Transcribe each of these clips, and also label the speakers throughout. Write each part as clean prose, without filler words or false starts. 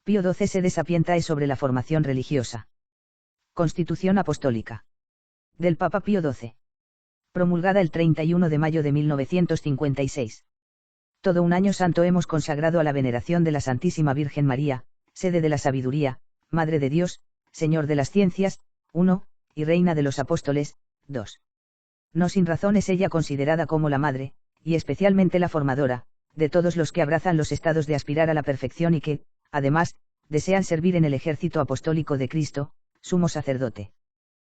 Speaker 1: Pío XII Sede Sapientiae sobre la formación religiosa. Constitución Apostólica. Del Papa Pío XII. Promulgada el 31 de mayo de 1956. Todo un año santo hemos consagrado a la veneración de la Santísima Virgen María, sede de la sabiduría, Madre de Dios, Señor de las ciencias, 1, y Reina de los Apóstoles, 2. No sin razón es ella considerada como la Madre, y especialmente la formadora, de todos los que abrazan los estados de aspirar a la perfección y que, además, desean servir en el ejército apostólico de Cristo, sumo sacerdote.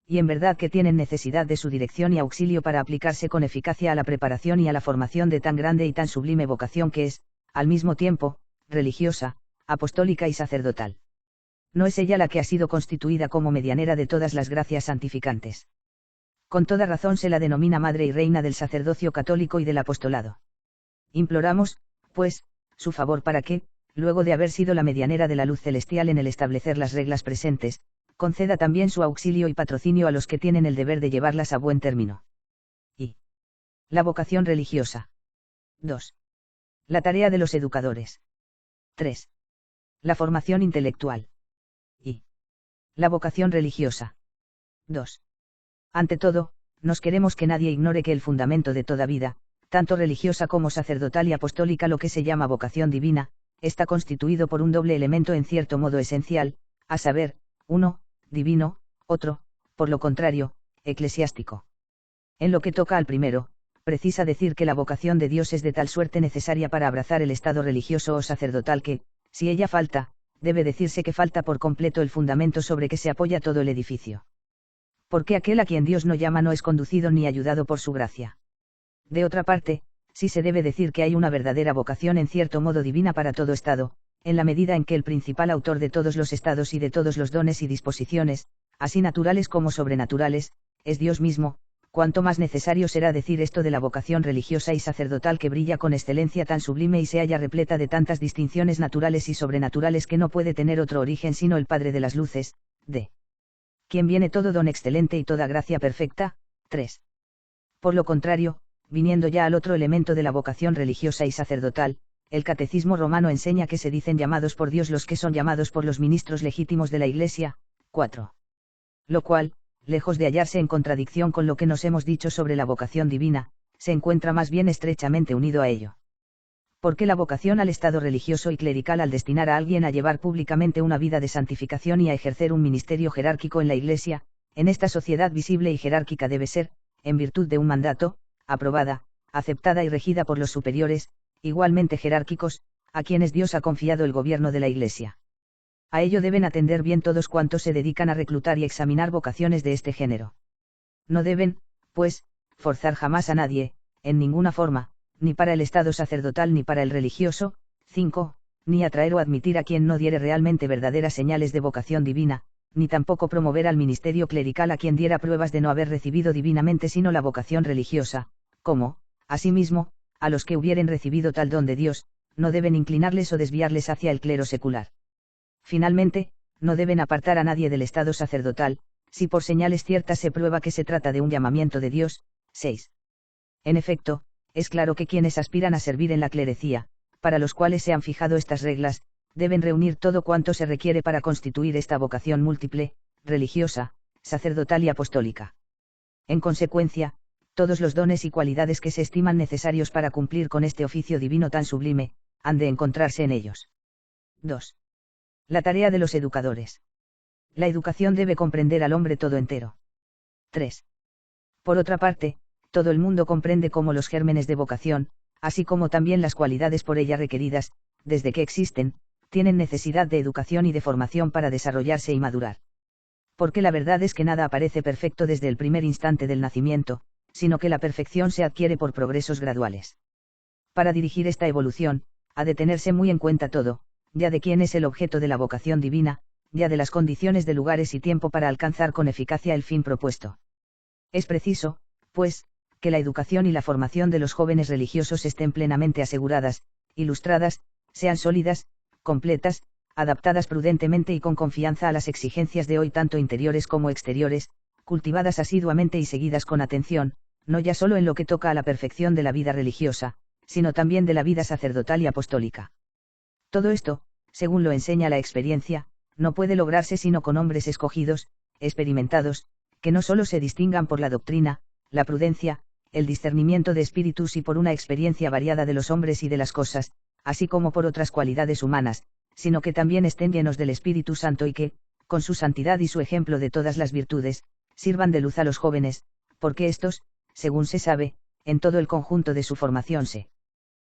Speaker 1: Y en verdad que tienen necesidad de su dirección y auxilio para aplicarse con eficacia a la preparación y a la formación de tan grande y tan sublime vocación que es, al mismo tiempo, religiosa, apostólica y sacerdotal. No es ella la que ha sido constituida como medianera de todas las gracias santificantes. Con toda razón se la denomina Madre y Reina del sacerdocio católico y del apostolado. Imploramos, pues, su favor para que, luego de haber sido la medianera de la luz celestial en el establecer las reglas presentes, conceda también su auxilio y patrocinio a los que tienen el deber de llevarlas a buen término. Y la vocación religiosa. 2. La tarea de los educadores. 3. La formación intelectual. Y la vocación religiosa. 2. Ante todo, nos queremos que nadie ignore que el fundamento de toda vida, tanto religiosa como sacerdotal y apostólica, lo que se llama vocación divina, está constituido por un doble elemento en cierto modo esencial, a saber, 1, divino, otro, por lo contrario, eclesiástico. En lo que toca al primero, precisa decir que la vocación de Dios es de tal suerte necesaria para abrazar el estado religioso o sacerdotal que, si ella falta, debe decirse que falta por completo el fundamento sobre que se apoya todo el edificio. Porque aquel a quien Dios no llama no es conducido ni ayudado por su gracia. De otra parte, sí se debe decir que hay una verdadera vocación en cierto modo divina para todo estado, en la medida en que el principal autor de todos los estados y de todos los dones y disposiciones, así naturales como sobrenaturales, es Dios mismo. Cuanto más necesario será decir esto de la vocación religiosa y sacerdotal que brilla con excelencia tan sublime y se halla repleta de tantas distinciones naturales y sobrenaturales que no puede tener otro origen sino el Padre de las luces, de quien viene todo don excelente y toda gracia perfecta. 3. Por lo contrario, viniendo ya al otro elemento de la vocación religiosa y sacerdotal, el Catecismo Romano enseña que se dicen llamados por Dios los que son llamados por los ministros legítimos de la Iglesia. 4. Lo cual, lejos de hallarse en contradicción con lo que nos hemos dicho sobre la vocación divina, se encuentra más bien estrechamente unido a ello. Porque la vocación al estado religioso y clerical al destinar a alguien a llevar públicamente una vida de santificación y a ejercer un ministerio jerárquico en la Iglesia, en esta sociedad visible y jerárquica debe ser, en virtud de un mandato, aprobada, aceptada y regida por los superiores, igualmente jerárquicos, a quienes Dios ha confiado el gobierno de la Iglesia. A ello deben atender bien todos cuantos se dedican a reclutar y examinar vocaciones de este género. No deben, pues, forzar jamás a nadie, en ninguna forma, ni para el estado sacerdotal ni para el religioso. 5. Ni atraer o admitir a quien no diere realmente verdaderas señales de vocación divina, ni tampoco promover al ministerio clerical a quien diera pruebas de no haber recibido divinamente sino la vocación religiosa, como, asimismo, a los que hubieren recibido tal don de Dios, no deben inclinarles o desviarles hacia el clero secular. Finalmente, no deben apartar a nadie del estado sacerdotal, si por señales ciertas se prueba que se trata de un llamamiento de Dios. 6. En efecto, es claro que quienes aspiran a servir en la clerecía, para los cuales se han fijado estas reglas, deben reunir todo cuanto se requiere para constituir esta vocación múltiple, religiosa, sacerdotal y apostólica. En consecuencia, todos los dones y cualidades que se estiman necesarios para cumplir con este oficio divino tan sublime, han de encontrarse en ellos. 2. La tarea de los educadores. La educación debe comprender al hombre todo entero. 3. Por otra parte, todo el mundo comprende como los gérmenes de vocación, así como también las cualidades por ella requeridas, desde que existen, tienen necesidad de educación y de formación para desarrollarse y madurar. Porque la verdad es que nada aparece perfecto desde el primer instante del nacimiento, sino que la perfección se adquiere por progresos graduales. Para dirigir esta evolución, ha de tenerse muy en cuenta todo, ya de quién es el objeto de la vocación divina, ya de las condiciones de lugares y tiempo para alcanzar con eficacia el fin propuesto. Es preciso, pues, que la educación y la formación de los jóvenes religiosos estén plenamente aseguradas, ilustradas, sean sólidas, completas, adaptadas prudentemente y con confianza a las exigencias de hoy tanto interiores como exteriores, cultivadas asiduamente y seguidas con atención, no ya solo en lo que toca a la perfección de la vida religiosa, sino también de la vida sacerdotal y apostólica. Todo esto, según lo enseña la experiencia, no puede lograrse sino con hombres escogidos, experimentados, que no solo se distingan por la doctrina, la prudencia, el discernimiento de espíritus y por una experiencia variada de los hombres y de las cosas, así como por otras cualidades humanas, sino que también estén llenos del Espíritu Santo y que, con su santidad y su ejemplo de todas las virtudes, sirvan de luz a los jóvenes, porque estos, según se sabe, en todo el conjunto de su formación se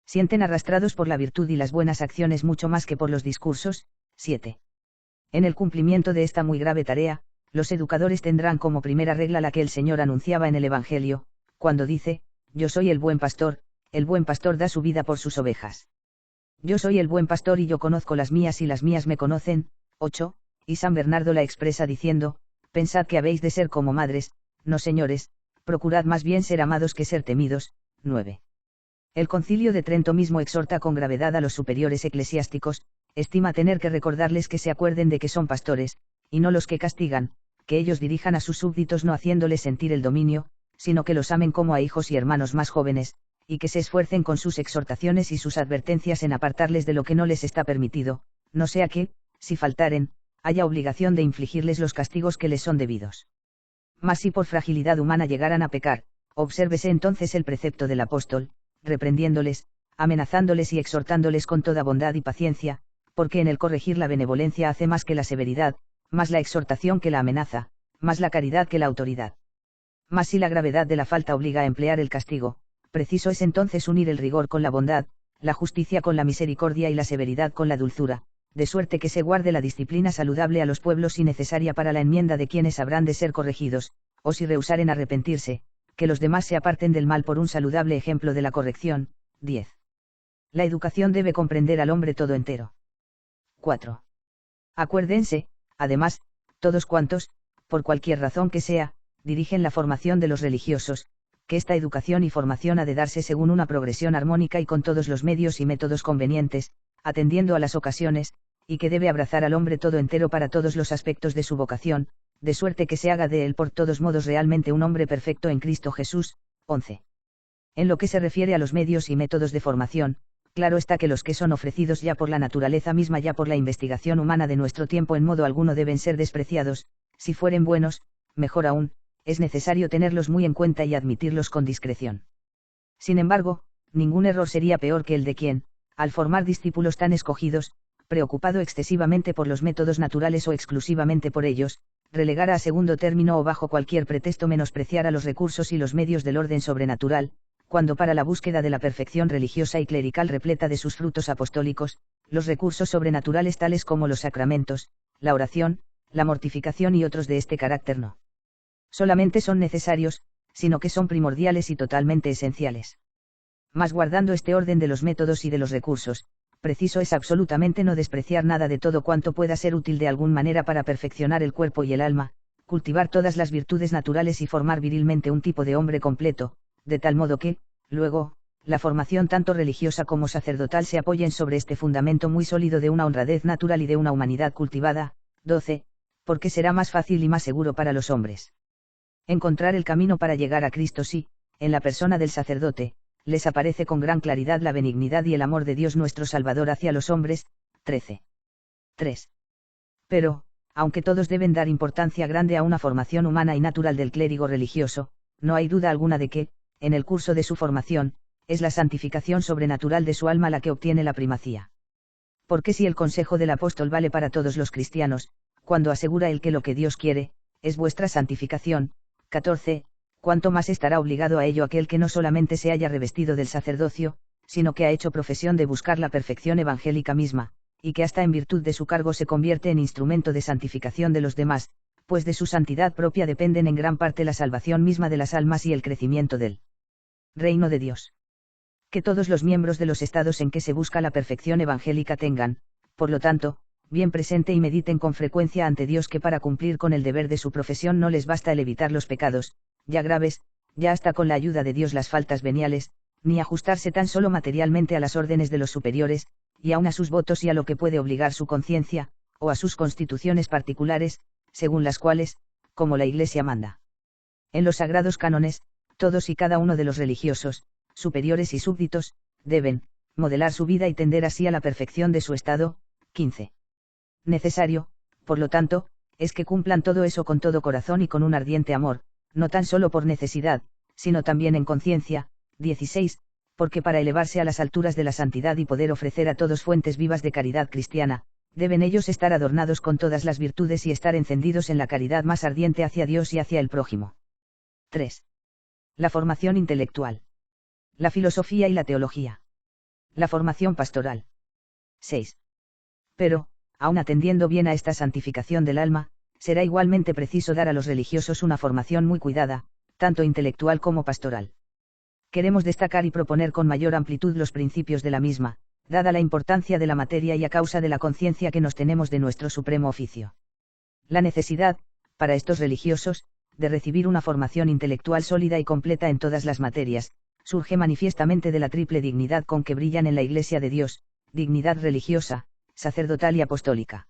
Speaker 1: sienten arrastrados por la virtud y las buenas acciones mucho más que por los discursos. 7. En el cumplimiento de esta muy grave tarea, los educadores tendrán como primera regla la que el Señor anunciaba en el Evangelio, cuando dice, yo soy el buen pastor da su vida por sus ovejas. Yo soy el buen pastor y yo conozco las mías y las mías me conocen. 8. Y San Bernardo la expresa diciendo, pensad que habéis de ser como madres, no señores, procurad más bien ser amados que ser temidos. 9. El Concilio de Trento mismo exhorta con gravedad a los superiores eclesiásticos, estima tener que recordarles que se acuerden de que son pastores, y no los que castigan, que ellos dirijan a sus súbditos no haciéndoles sentir el dominio, sino que los amen como a hijos y hermanos más jóvenes, y que se esfuercen con sus exhortaciones y sus advertencias en apartarles de lo que no les está permitido, no sea que, si faltaren, haya obligación de infligirles los castigos que les son debidos. Mas si por fragilidad humana llegaran a pecar, obsérvese entonces el precepto del apóstol, reprendiéndoles, amenazándoles y exhortándoles con toda bondad y paciencia, porque en el corregir la benevolencia hace más que la severidad, más la exhortación que la amenaza, más la caridad que la autoridad. Mas si la gravedad de la falta obliga a emplear el castigo, preciso es entonces unir el rigor con la bondad, la justicia con la misericordia y la severidad con la dulzura, de suerte que se guarde la disciplina saludable a los pueblos y necesaria para la enmienda de quienes habrán de ser corregidos, o si rehusaren arrepentirse, que los demás se aparten del mal por un saludable ejemplo de la corrección. 10. La educación debe comprender al hombre todo entero. 4. Acuérdense, además, todos cuantos, por cualquier razón que sea, dirigen la formación de los religiosos, que esta educación y formación ha de darse según una progresión armónica y con todos los medios y métodos convenientes, atendiendo a las ocasiones, y que debe abrazar al hombre todo entero para todos los aspectos de su vocación, de suerte que se haga de él por todos modos realmente un hombre perfecto en Cristo Jesús. 11. En lo que se refiere a los medios y métodos de formación, claro está que los que son ofrecidos ya por la naturaleza misma, ya por la investigación humana de nuestro tiempo, en modo alguno deben ser despreciados, si fueren buenos, mejor aún, es necesario tenerlos muy en cuenta y admitirlos con discreción. Sin embargo, ningún error sería peor que el de quien, al formar discípulos tan escogidos, preocupado excesivamente por los métodos naturales o exclusivamente por ellos, relegara a segundo término o bajo cualquier pretexto menospreciara los recursos y los medios del orden sobrenatural, cuando para la búsqueda de la perfección religiosa y clerical repleta de sus frutos apostólicos, los recursos sobrenaturales tales como los sacramentos, la oración, la mortificación y otros de este carácter no solamente son necesarios, sino que son primordiales y totalmente esenciales. Mas guardando este orden de los métodos y de los recursos, preciso es absolutamente no despreciar nada de todo cuanto pueda ser útil de alguna manera para perfeccionar el cuerpo y el alma, cultivar todas las virtudes naturales y formar virilmente un tipo de hombre completo, de tal modo que, luego, la formación tanto religiosa como sacerdotal se apoyen sobre este fundamento muy sólido de una honradez natural y de una humanidad cultivada. 12. Porque será más fácil y más seguro para los hombres encontrar el camino para llegar a Cristo si, en la persona del sacerdote, les aparece con gran claridad la benignidad y el amor de Dios nuestro Salvador hacia los hombres. 13. 3. Pero, aunque todos deben dar importancia grande a una formación humana y natural del clérigo religioso, no hay duda alguna de que, en el curso de su formación, es la santificación sobrenatural de su alma la que obtiene la primacía. Porque si el consejo del apóstol vale para todos los cristianos, cuando asegura él que lo que Dios quiere, es vuestra santificación. 14. Cuanto más estará obligado a ello aquel que no solamente se haya revestido del sacerdocio, sino que ha hecho profesión de buscar la perfección evangélica misma, y que hasta en virtud de su cargo se convierte en instrumento de santificación de los demás, pues de su santidad propia dependen en gran parte la salvación misma de las almas y el crecimiento del reino de Dios. Que todos los miembros de los estados en que se busca la perfección evangélica tengan, por lo tanto, bien presente y mediten con frecuencia ante Dios que para cumplir con el deber de su profesión no les basta el evitar los pecados, ya graves, ya hasta con la ayuda de Dios las faltas veniales, ni ajustarse tan solo materialmente a las órdenes de los superiores, y aun a sus votos y a lo que puede obligar su conciencia, o a sus constituciones particulares, según las cuales, como la Iglesia manda. En los sagrados cánones, todos y cada uno de los religiosos, superiores y súbditos, deben modelar su vida y tender así a la perfección de su estado. 15. Necesario, por lo tanto, es que cumplan todo eso con todo corazón y con un ardiente amor, no tan solo por necesidad, sino también en conciencia. 16. Porque para elevarse a las alturas de la santidad y poder ofrecer a todos fuentes vivas de caridad cristiana, deben ellos estar adornados con todas las virtudes y estar encendidos en la caridad más ardiente hacia Dios y hacia el prójimo. 3. La formación intelectual. La filosofía y la teología. La formación pastoral. 6. Pero, aun atendiendo bien a esta santificación del alma, será igualmente preciso dar a los religiosos una formación muy cuidada, tanto intelectual como pastoral. Queremos destacar y proponer con mayor amplitud los principios de la misma, dada la importancia de la materia y a causa de la conciencia que nos tenemos de nuestro supremo oficio. La necesidad, para estos religiosos, de recibir una formación intelectual sólida y completa en todas las materias, surge manifiestamente de la triple dignidad con que brillan en la Iglesia de Dios, dignidad religiosa, sacerdotal y apostólica.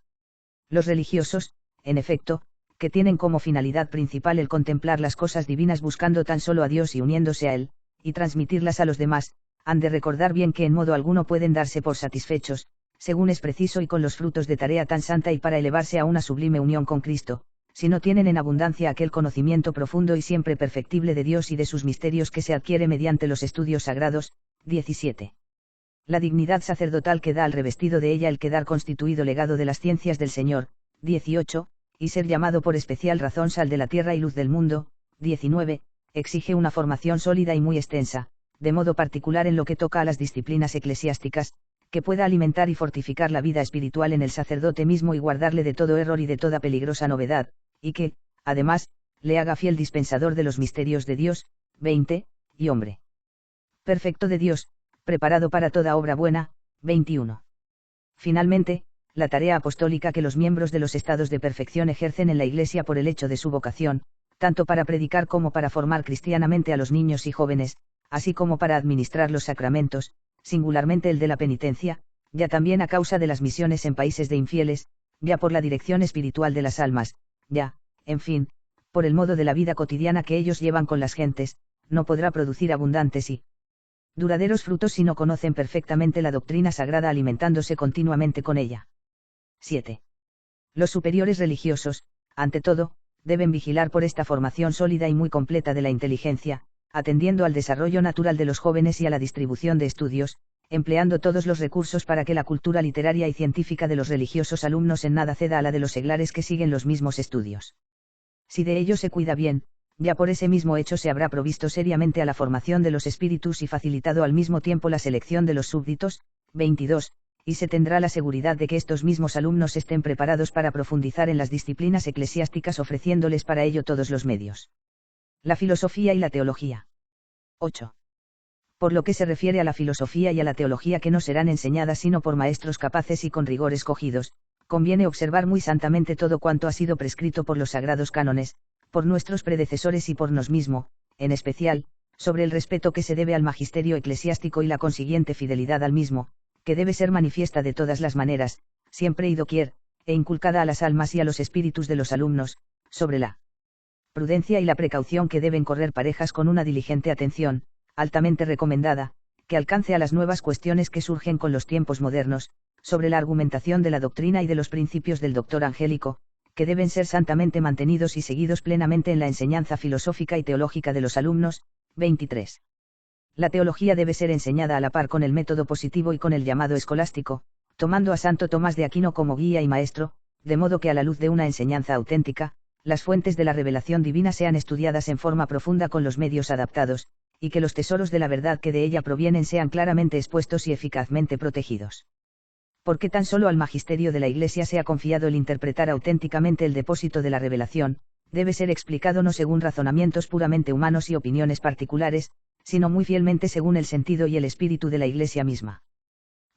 Speaker 1: Los religiosos, en efecto, que tienen como finalidad principal el contemplar las cosas divinas buscando tan solo a Dios y uniéndose a Él, y transmitirlas a los demás, han de recordar bien que en modo alguno pueden darse por satisfechos, según es preciso y con los frutos de tarea tan santa y para elevarse a una sublime unión con Cristo, si no tienen en abundancia aquel conocimiento profundo y siempre perfectible de Dios y de sus misterios que se adquiere mediante los estudios sagrados. 17. La dignidad sacerdotal que da al revestido de ella el quedar constituido legado de las ciencias del Señor. 18, y ser llamado por especial razón sal de la tierra y luz del mundo. 19, exige una formación sólida y muy extensa, de modo particular en lo que toca a las disciplinas eclesiásticas, que pueda alimentar y fortificar la vida espiritual en el sacerdote mismo y guardarle de todo error y de toda peligrosa novedad, y que, además, le haga fiel dispensador de los misterios de Dios. 20, y hombre perfecto de Dios, preparado para toda obra buena. 21. Finalmente, la tarea apostólica que los miembros de los estados de perfección ejercen en la Iglesia por el hecho de su vocación, tanto para predicar como para formar cristianamente a los niños y jóvenes, así como para administrar los sacramentos, singularmente el de la penitencia, ya también a causa de las misiones en países de infieles, ya por la dirección espiritual de las almas, ya, en fin, por el modo de la vida cotidiana que ellos llevan con las gentes, no podrá producir abundantes y duraderos frutos si no conocen perfectamente la doctrina sagrada alimentándose continuamente con ella. 7. Los superiores religiosos, ante todo, deben vigilar por esta formación sólida y muy completa de la inteligencia, atendiendo al desarrollo natural de los jóvenes y a la distribución de estudios, empleando todos los recursos para que la cultura literaria y científica de los religiosos alumnos en nada ceda a la de los seglares que siguen los mismos estudios. Si de ello se cuida bien, ya por ese mismo hecho se habrá provisto seriamente a la formación de los espíritus y facilitado al mismo tiempo la selección de los súbditos. 22, y se tendrá la seguridad de que estos mismos alumnos estén preparados para profundizar en las disciplinas eclesiásticas ofreciéndoles para ello todos los medios. La filosofía y la teología. 8. Por lo que se refiere a la filosofía y a la teología que no serán enseñadas sino por maestros capaces y con rigor escogidos, conviene observar muy santamente todo cuanto ha sido prescrito por los sagrados cánones, por nuestros predecesores y por nos mismo, en especial, sobre el respeto que se debe al magisterio eclesiástico y la consiguiente fidelidad al mismo, que debe ser manifiesta de todas las maneras, siempre y doquier, e inculcada a las almas y a los espíritus de los alumnos, sobre la prudencia y la precaución que deben correr parejas con una diligente atención, altamente recomendada, que alcance a las nuevas cuestiones que surgen con los tiempos modernos, sobre la argumentación de la doctrina y de los principios del doctor angélico, que deben ser santamente mantenidos y seguidos plenamente en la enseñanza filosófica y teológica de los alumnos. 23. La teología debe ser enseñada a la par con el método positivo y con el llamado escolástico, tomando a Santo Tomás de Aquino como guía y maestro, de modo que a la luz de una enseñanza auténtica, las fuentes de la revelación divina sean estudiadas en forma profunda con los medios adaptados, y que los tesoros de la verdad que de ella provienen sean claramente expuestos y eficazmente protegidos. Porque tan solo al magisterio de la Iglesia se ha confiado el interpretar auténticamente el depósito de la revelación, debe ser explicado no según razonamientos puramente humanos y opiniones particulares, sino muy fielmente según el sentido y el espíritu de la Iglesia misma.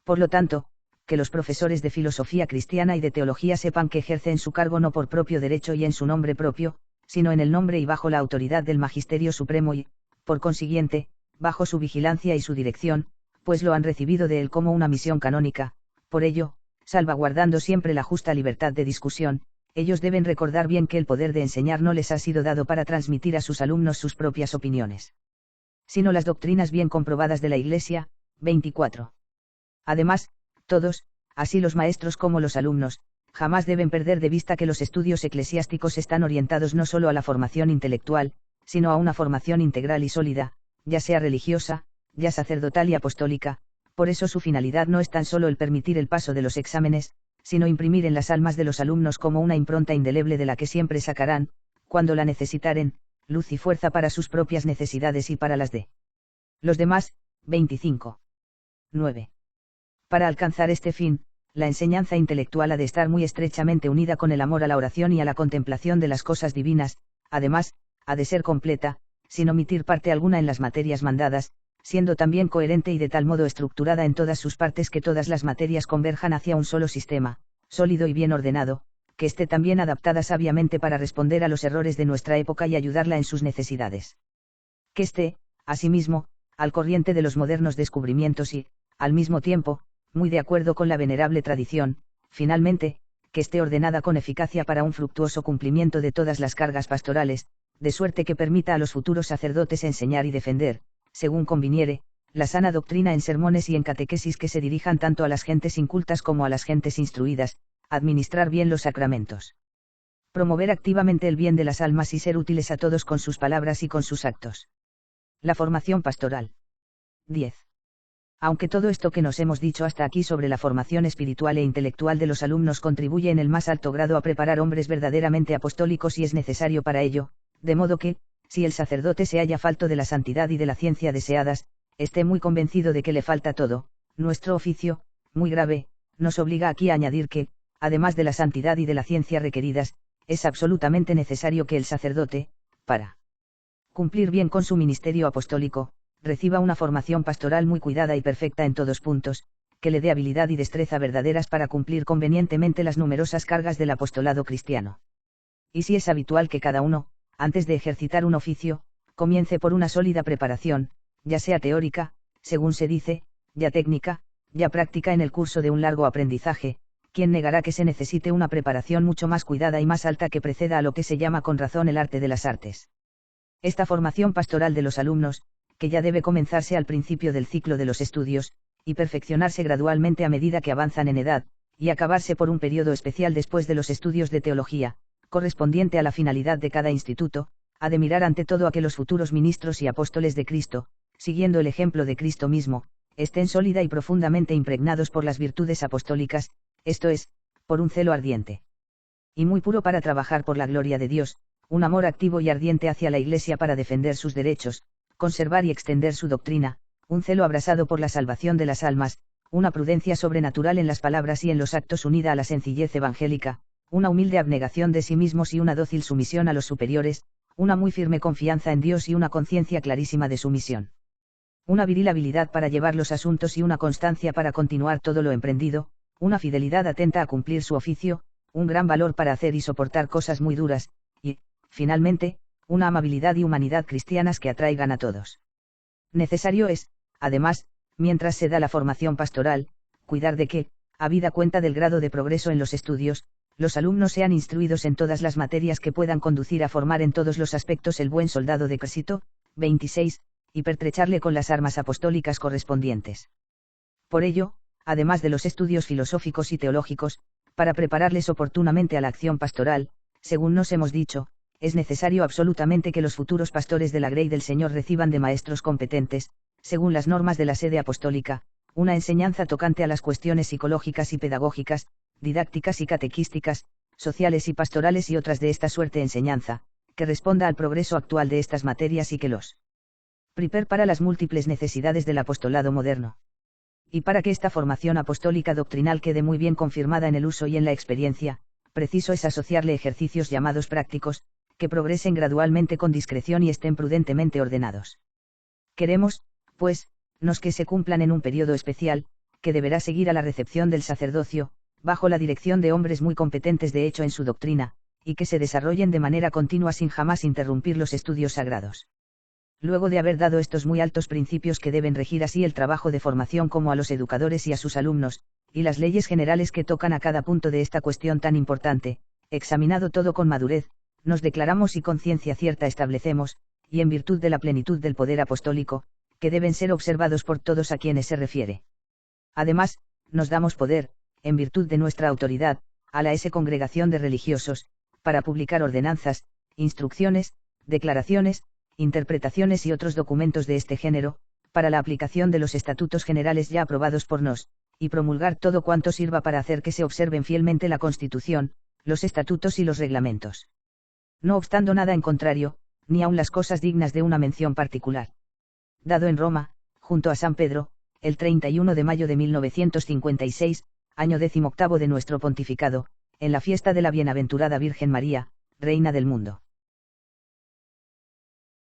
Speaker 1: Por lo tanto, que los profesores de filosofía cristiana y de teología sepan que ejercen su cargo no por propio derecho y en su nombre propio, sino en el nombre y bajo la autoridad del Magisterio Supremo y, por consiguiente, bajo su vigilancia y su dirección, pues lo han recibido de él como una misión canónica. Por ello, salvaguardando siempre la justa libertad de discusión, ellos deben recordar bien que el poder de enseñar no les ha sido dado para transmitir a sus alumnos sus propias opiniones, sino las doctrinas bien comprobadas de la Iglesia. 24. Además, todos, así los maestros como los alumnos, jamás deben perder de vista que los estudios eclesiásticos están orientados no solo a la formación intelectual, sino a una formación integral y sólida, ya sea religiosa, ya sacerdotal y apostólica. Por eso su finalidad no es tan solo el permitir el paso de los exámenes, sino imprimir en las almas de los alumnos como una impronta indeleble de la que siempre sacarán, cuando la necesitaren, luz y fuerza para sus propias necesidades y para las de los demás. 25. 9. Para alcanzar este fin, la enseñanza intelectual ha de estar muy estrechamente unida con el amor a la oración y a la contemplación de las cosas divinas. Además, ha de ser completa, sin omitir parte alguna en las materias mandadas, siendo también coherente y de tal modo estructurada en todas sus partes que todas las materias converjan hacia un solo sistema, sólido y bien ordenado, que esté también adaptada sabiamente para responder a los errores de nuestra época y ayudarla en sus necesidades. Que esté, asimismo, al corriente de los modernos descubrimientos y, al mismo tiempo, muy de acuerdo con la venerable tradición. Finalmente, que esté ordenada con eficacia para un fructuoso cumplimiento de todas las cargas pastorales, de suerte que permita a los futuros sacerdotes enseñar y defender, según conviniere, la sana doctrina en sermones y en catequesis que se dirijan tanto a las gentes incultas como a las gentes instruidas, administrar bien los sacramentos, promover activamente el bien de las almas y ser útiles a todos con sus palabras y con sus actos. La formación pastoral. 10. Aunque todo esto que nos hemos dicho hasta aquí sobre la formación espiritual e intelectual de los alumnos contribuye en el más alto grado a preparar hombres verdaderamente apostólicos y es necesario para ello, de modo que, si el sacerdote se halla falto de la santidad y de la ciencia deseadas, esté muy convencido de que le falta todo. Nuestro oficio, muy grave, nos obliga aquí a añadir que, además de la santidad y de la ciencia requeridas, es absolutamente necesario que el sacerdote, para cumplir bien con su ministerio apostólico, reciba una formación pastoral muy cuidada y perfecta en todos puntos, que le dé habilidad y destreza verdaderas para cumplir convenientemente las numerosas cargas del apostolado cristiano. Y si es habitual que cada uno, antes de ejercitar un oficio, comience por una sólida preparación, ya sea teórica, según se dice, ya técnica, ya práctica en el curso de un largo aprendizaje, ¿quién negará que se necesite una preparación mucho más cuidada y más alta que preceda a lo que se llama con razón el arte de las artes? Esta formación pastoral de los alumnos, que ya debe comenzarse al principio del ciclo de los estudios, y perfeccionarse gradualmente a medida que avanzan en edad, y acabarse por un periodo especial después de los estudios de teología, correspondiente a la finalidad de cada instituto, ha de mirar ante todo a que los futuros ministros y apóstoles de Cristo, siguiendo el ejemplo de Cristo mismo, estén sólida y profundamente impregnados por las virtudes apostólicas, esto es, por un celo ardiente y muy puro para trabajar por la gloria de Dios, un amor activo y ardiente hacia la Iglesia para defender sus derechos, conservar y extender su doctrina, un celo abrasado por la salvación de las almas, una prudencia sobrenatural en las palabras y en los actos unida a la sencillez evangélica, una humilde abnegación de sí mismos y una dócil sumisión a los superiores, una muy firme confianza en Dios y una conciencia clarísima de su misión. Una viril habilidad para llevar los asuntos y una constancia para continuar todo lo emprendido, una fidelidad atenta a cumplir su oficio, un gran valor para hacer y soportar cosas muy duras, y, finalmente, una amabilidad y humanidad cristianas que atraigan a todos. Necesario es, además, mientras se da la formación pastoral, cuidar de que, habida cuenta del grado de progreso en los estudios, los alumnos sean instruidos en todas las materias que puedan conducir a formar en todos los aspectos el buen soldado de Cristo. 26, y pertrecharle con las armas apostólicas correspondientes. Por ello, además de los estudios filosóficos y teológicos, para prepararles oportunamente a la acción pastoral, según nos hemos dicho, es necesario absolutamente que los futuros pastores de la Grey del Señor reciban de maestros competentes, según las normas de la sede apostólica, una enseñanza tocante a las cuestiones psicológicas y pedagógicas, didácticas y catequísticas, sociales y pastorales y otras de esta suerte enseñanza, que responda al progreso actual de estas materias y que los prepare para las múltiples necesidades del apostolado moderno. Y para que esta formación apostólica doctrinal quede muy bien confirmada en el uso y en la experiencia, preciso es asociarle ejercicios llamados prácticos, que progresen gradualmente con discreción y estén prudentemente ordenados. Queremos, pues, nos que se cumplan en un periodo especial, que deberá seguir a la recepción del sacerdocio, bajo la dirección de hombres muy competentes de hecho en su doctrina, y que se desarrollen de manera continua sin jamás interrumpir los estudios sagrados. Luego de haber dado estos muy altos principios que deben regir así el trabajo de formación como a los educadores y a sus alumnos, y las leyes generales que tocan a cada punto de esta cuestión tan importante, examinado todo con madurez, nos declaramos y con ciencia cierta establecemos, y en virtud de la plenitud del poder apostólico, que deben ser observados por todos a quienes se refiere. Además, nos damos poder, en virtud de nuestra autoridad, a la S. Congregación de Religiosos, para publicar ordenanzas, instrucciones, declaraciones, interpretaciones y otros documentos de este género, para la aplicación de los estatutos generales ya aprobados por nos, y promulgar todo cuanto sirva para hacer que se observen fielmente la Constitución, los estatutos y los reglamentos. No obstando nada en contrario, ni aun las cosas dignas de una mención particular. Dado en Roma, junto a San Pedro, el 31 de mayo de 1956, año 18º de nuestro pontificado, en la fiesta de la Bienaventurada Virgen María, Reina del Mundo.